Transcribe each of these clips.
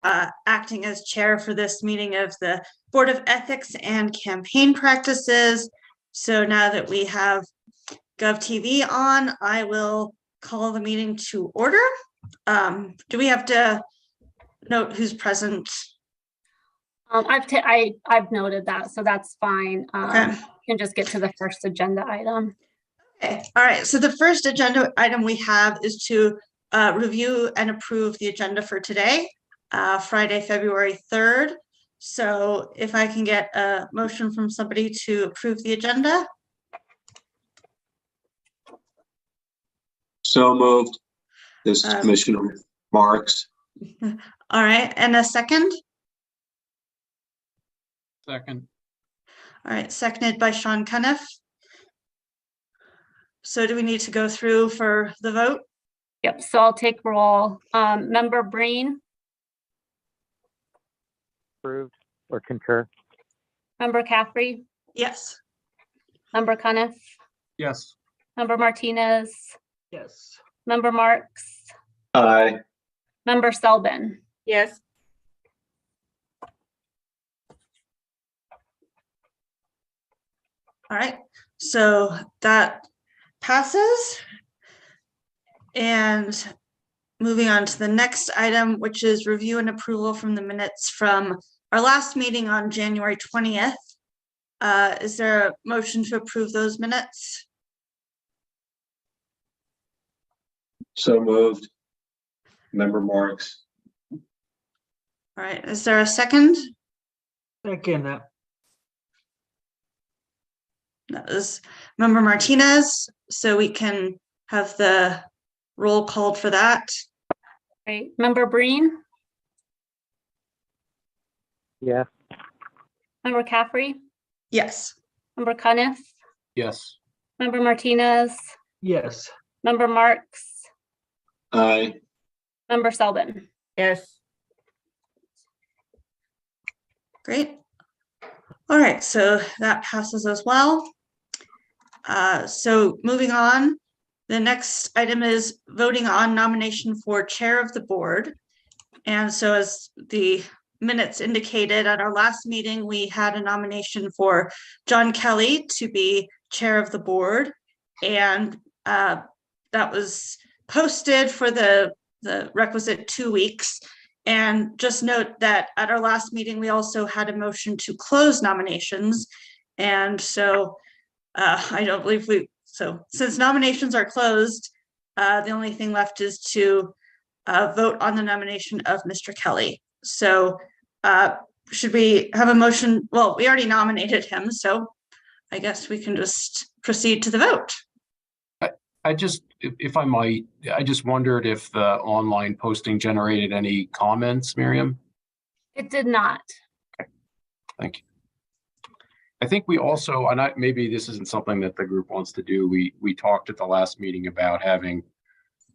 acting as chair for this meeting of the Board of Ethics and Campaign Practices. So now that we have GovTV on, I will call the meeting to order. Do we have to note who's present? I've noted that, so that's fine. Okay. You can just get to the first agenda item. Okay. All right. So the first agenda item we have is to review and approve the agenda for today, Friday, February 3rd. So if I can get a motion from somebody to approve the agenda. So moved. This is Commissioner Marks. All right. And a second? Second. All right. Seconded by Sean Cuniff. So do we need to go through for the vote? Yep, so I'll take roll. Member Breen, Approved or concur? Member Caffrey, Yes. Member Cuniff, Yes. Member Martinez, Yes. Member Marks, Aye. Member Selbin. Yes. All right. So that passes. And moving on to the next item, which is review and approval from the minutes from our last meeting on January 20th. Is there a motion to approve those minutes? So moved. Member Marks. All right. Is there a second? Second. That was Member Martinez. So we can have the roll called for that. Right, Member Breen, Yes. Member Caffrey, Yes. Member Cuniff, Yes. Member Martinez, Yes. Member Marks, Aye. Member Selbin. Yes. Great. All right, so that passes as well. So moving on, the next item is voting on nomination for chair of the board. And so as the minutes indicated at our last meeting, we had a nomination for John Kelly to be chair of the board. And that was posted for the requisite 2 weeks. And just note that at our last meeting, we also had a motion to close nominations. And so I don't believe so since nominations are closed, the only thing left is to vote on the nomination of Mr. Kelly. So should we have a motion? Well, we already nominated him, so I guess we can just proceed to the vote. I just, if I might, I just wondered if the online posting generated any comments, Miriam? It did not. Thank you. I think we also, and maybe this isn't something that the group wants to do. We talked at the last meeting about having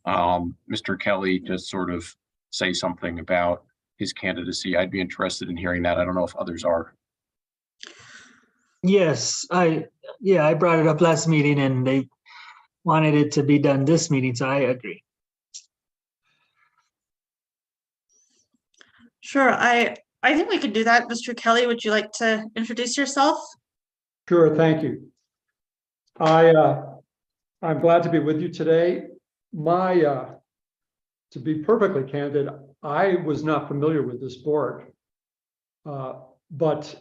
Mr. Kelly just sort of say something about his candidacy. I'd be interested in hearing that. I don't know if others are. Yes, I brought it up last meeting and they wanted it to be done this meeting, so I agree. Sure, I think we could do that. Mr. Kelly, would you like to introduce yourself? Sure, thank you. I'm glad to be with you today. To be perfectly candid, I was not familiar with this board, but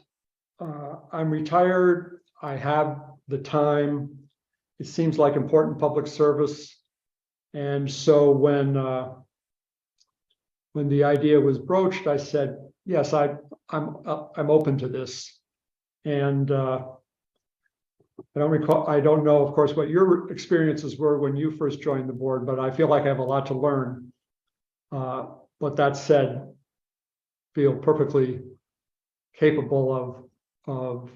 I'm retired. I have the time. It seems like important public service, and so when the idea was broached, I said, yes, I'm open to this. And I don't know, of course, what your experiences were when you first joined the board, but I feel like I have a lot to learn. But that said, feel perfectly capable of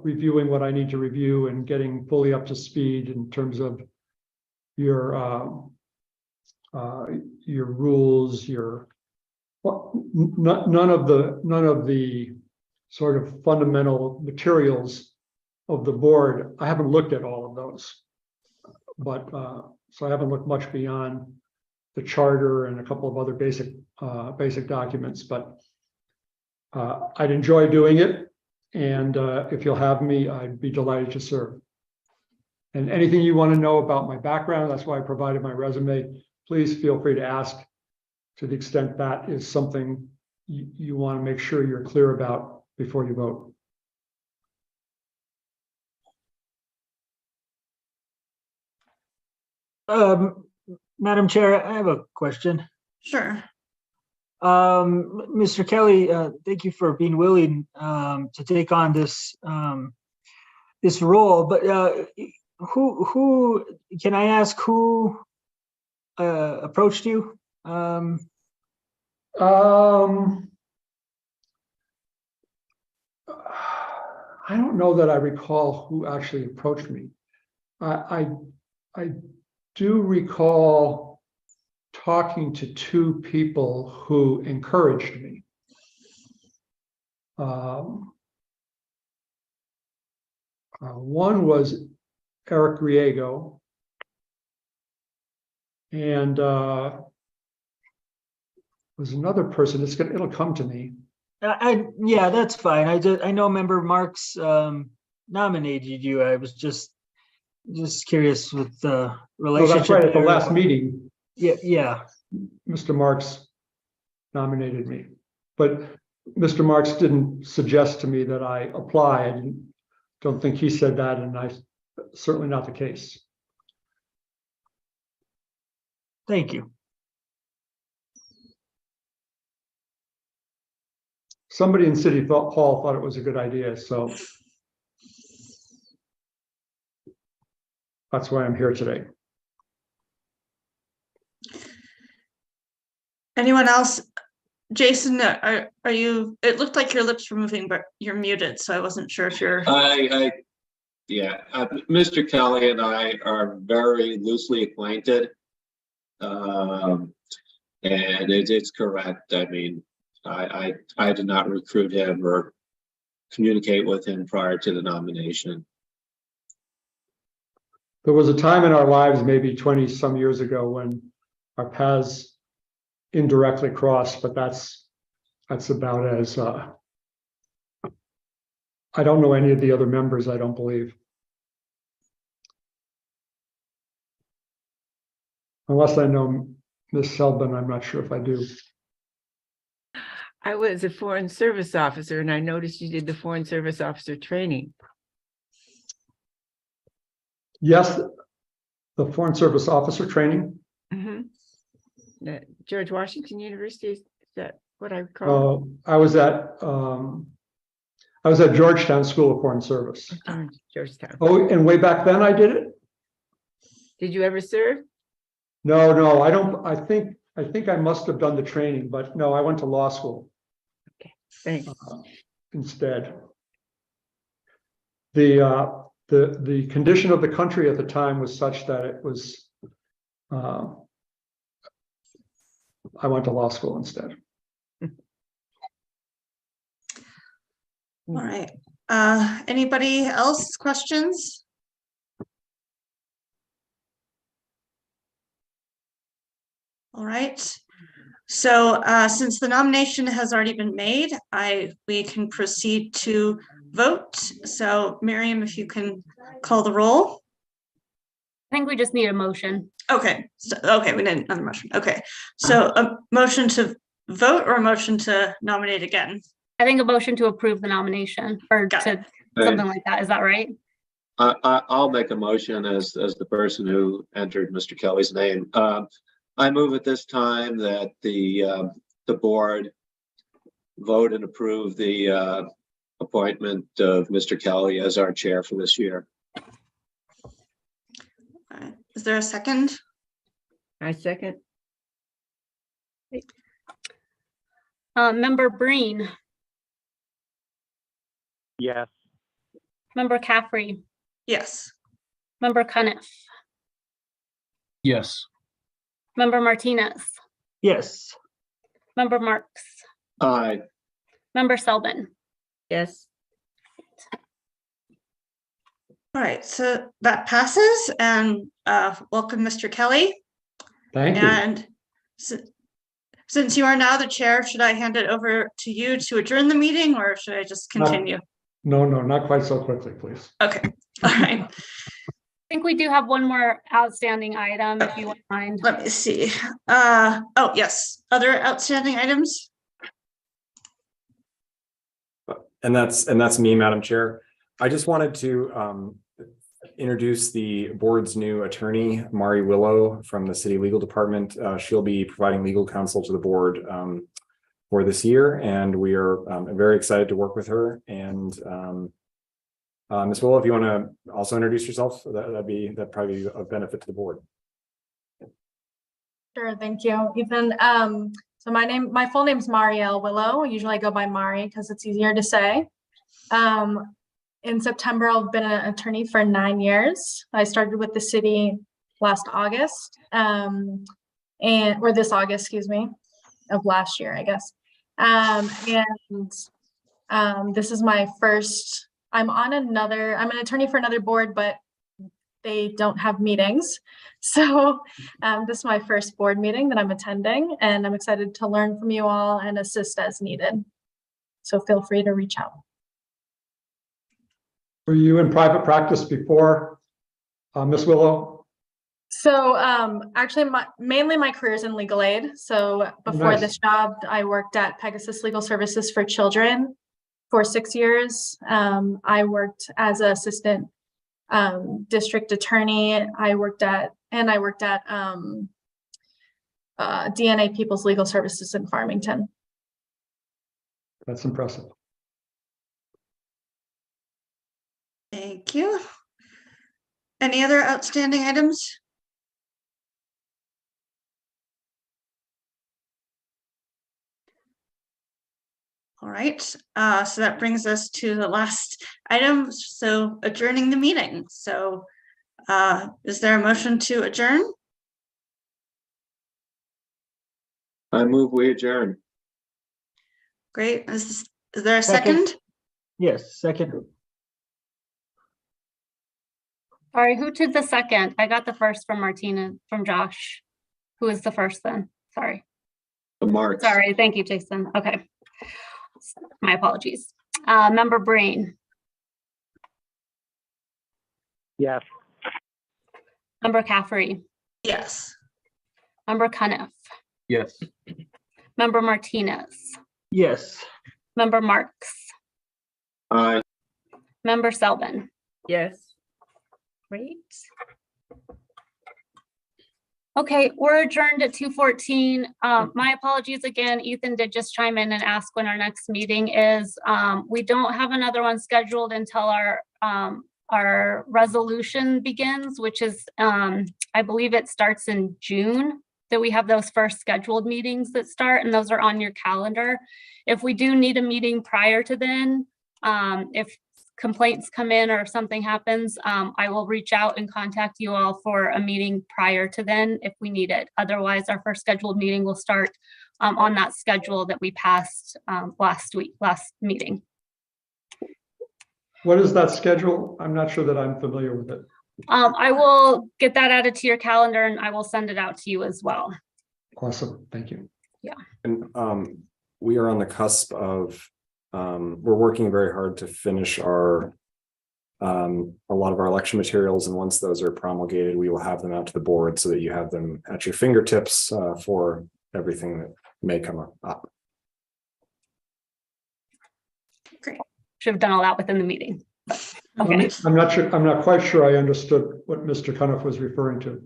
reviewing what I need to review and getting fully up to speed in terms of your rules, none of the sort of fundamental materials of the board. I haven't looked at all of those, but so I haven't looked much beyond the charter and a couple of other basic documents, but I'd enjoy doing it. And if you'll have me, I'd be delighted to serve. And anything you want to know about my background, that's why I provided my resume. Please feel free to ask, to the extent that is something you want to make sure you're clear about before you vote. Madam Chair, I have a question. Sure. Mr. Kelly, thank you for being willing to take on this this role. But who can I ask who approached you? I don't know that I recall who actually approached me. I do recall talking to two people who encouraged me. One was Eric Riego, and was another person. It'll come to me. Yeah, that's fine. I know Member Marks nominated you. I was just curious with the Oh, relationship. that's right. At the last meeting, Yeah. Mr. Marks nominated me, but Mr. Marks didn't suggest to me that I apply. I don't think he said that, and certainly not the case. Thank you. Somebody in City Hall thought it was a good idea, so that's why I'm here today. Anyone else? Jason, are you, it looked like your lips were moving, but you're muted, so I wasn't sure if you're. Yeah, Mr. Kelly and I are very loosely acquainted. And it's correct. I mean, I did not recruit him or communicate with him prior to the nomination. There was a time in our lives, maybe 20 some years ago, when our paths indirectly crossed, but that's about as I don't know any of the other members, I don't believe. Unless I know Ms. Selbin, I'm not sure if I do. I was a Foreign Service Officer, and I noticed you did the Foreign Service Officer training. Yes, the Foreign Service Officer training. George Washington University, is that what I recall? I was at Georgetown School of Foreign Service. Georgetown. Oh, and way back then I did it? Did you ever serve? No, I don't. I think I must have done the training, but no, I went to law school. Okay, thanks. Instead. The condition of the country at the time was such that it was I went to law school instead. All right. Anybody else questions? All right. So since the nomination has already been made, we can proceed to vote. So Miriam, if you can call the roll. I think we just need a motion. Okay. Okay, we need another motion. Okay. So a motion to vote or a motion to nominate again? I think a motion to approve the nomination or Got to something like that. Is that right? I'll make a motion as the person who entered Mr. Kelly's name. I move at this time that the board vote and approve the appointment of Mr. Kelly as our chair for this year. All right. Is there a second? I second. Member Breen, Yes. Member Caffrey, Yes. Member Cuniff, Yes. Member Martinez, Yes. Member Marks, Aye. Member Selbin. Yes. All right, so that passes, and welcome, Mr. Kelly. Thank you. And Since you are now the chair, should I hand it over to you to adjourn the meeting, or should I just continue? No, not quite so quickly, please. Okay, all right. I think we do have one more outstanding item, if you wouldn't mind. Let me see. Oh, yes. Other outstanding items? And that's me, Madam Chair. I just wanted to introduce the board's new attorney, Mari Willow from the City Legal Department. She'll be providing legal counsel to the board for this year, and we are very excited to work with her. And Ms. Willow, if you want to also introduce yourself, that'd probably be of benefit to the board. Sure, thank you, Ethan. So my full name's Marielle Willow. Usually I go by Mari because it's easier to say. In September, I've been an attorney for 9 years. I started with the city last August, or this August, excuse me, of last year, I guess. This is my first, I'm an attorney for another board, but they don't have meetings. So this is my first board meeting that I'm attending, and I'm excited to learn from you all and assist as needed. So feel free to reach out. Were you in private practice before, Ms. Willow? So actually mainly my career is in legal aid. So before Nice. this job, I worked at Pegasus Legal Services for Children for 6 years. I worked as an assistant district attorney. I worked at DNA People's Legal Services in Farmington. That's impressive. Thank you. Any other outstanding items? All right, so that brings us to the last item, so adjourning the meeting. So is there a motion to adjourn? I move we adjourn. Great. Is there a Second. second? Yes, second. Sorry, who did the second? I got the first from Josh. Who is the first then? Sorry. Mark. Sorry, thank you, Jason. Okay. My apologies. Member Breen, Yes. Member Caffrey, Yes. Member Cuniff, Yes. Member Martinez, Yes. Member Marks, Aye. Member Selvin. Yes. Great. Okay, we're adjourned at 2:14. My apologies again. Ethan did just chime in and ask when our next meeting is. We don't have another one scheduled until our resolution begins, which is, I believe it starts in June, that we have those first scheduled meetings that start, and those are on your calendar. If we do need a meeting prior to then, if complaints come in or something happens, I will reach out and contact you all for a meeting prior to then if we need it. Otherwise, our first scheduled meeting will start on that schedule that we passed last meeting. What is that schedule? I'm not sure that I'm familiar with it. I will get that added to your calendar and I will send it out to you as well. Awesome, thank you. And we are on the cusp of we're working very hard to finish a lot of our election materials, and once those are promulgated, we will have them out to the board so that you have them at your fingertips for everything that may come up. Great. Should have done all that within the meeting. Okay. I'm not quite sure I understood what Mr. Cuniff was referring to.